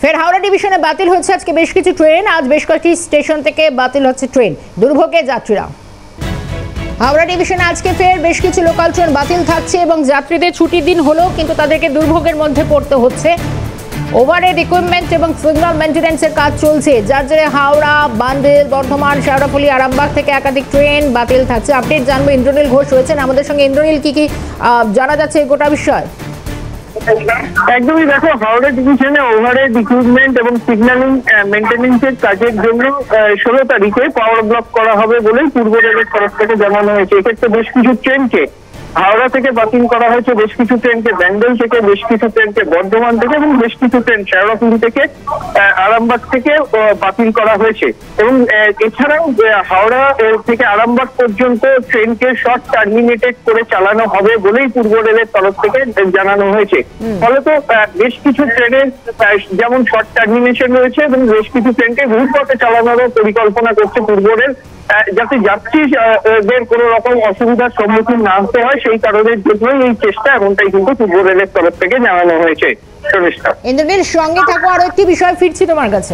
ফের হাওড়া ডিভিশনে বাতিল হচ্ছে আজকে বেশ কিছু ট্রেন। আজ বেশ কয়েকটি স্টেশন থেকে বাতিল হচ্ছে ট্রেন, দুর্ভোগে যাত্রীরা। হাওড়া ডিভিশনে আজকে ফের বেশ কিছু লোকাল ট্রেন বাতিল থাকছে এবং যাত্রীদের ছুটির দিন হলেও কিন্তু তাদেরকে দুর্ভোগের মধ্যে পড়তে হচ্ছে। ওভারহেড ইকুইপমেন্ট এবং সিগন্যাল মেইনটেনেন্সের কাজ চলছে, যার জেরে হাওড়া, বান্দেল, বর্ধমান, শেওড়াফুলি, আরামবাগ থেকে একাধিক ট্রেন বাতিল থাকছে। আপডেট জানবো, ইন্দ্রনীল ঘোষ রয়েছেন আমাদের সঙ্গে। ইন্দ্রনীল, কি জানা যাচ্ছে এই গোটা বিষয়? একদমই, দেখো, হাওড়া ডিভিশনে ওভারহেড ইকুইপমেন্ট এবং সিগন্যালিং মেইনটেনেন্সের কাজের জন্য 16 তারিখে পাওয়ার ব্লক করা হবে বলেই পূর্ব রেলের তরফ থেকে জানানো হয়েছে। এক্ষেত্রে বেশ কিছু ট্রেনকে হাওড়া থেকে বাতিল করা হয়েছে, বেশ কিছু ট্রেনকে ব্যান্ডেল থেকে, বেশ কিছু ট্রেনকে বর্ধমান থেকে এবং বেশ কিছু ট্রেন শেওড়াফুলি থেকে, আরামবাগ থেকে বাতিল করা হয়েছে। এবং এছাড়াও হাওড়া থেকে আরামবাগ পর্যন্ত ট্রেনকে শর্ট টার্মিনেটেড করে চালানো হবে বলেই পূর্ব রেলের তরফ থেকে জানানো হয়েছে। ফলে তো বেশ কিছু ট্রেনের যেমন শর্ট টার্মিনেশন রয়েছে এবং বেশ কিছু ট্রেনকে রুট পথে চালানোরও পরিকল্পনা করছে পূর্ব রেল, যাতে যাত্রীদের কোনো রকম অসুবিধার সম্মুখীন না হতে হয়। সেই কারণের জন্যই এই চেষ্টা, এমনটাই কিন্তু পূর্ব রেলের তরফ থেকে জানানো হয়েছে। ইন্দ্রনীল, সঙ্গে থাকো, আরো একটি বিষয় ফিরছি তোমার কাছে।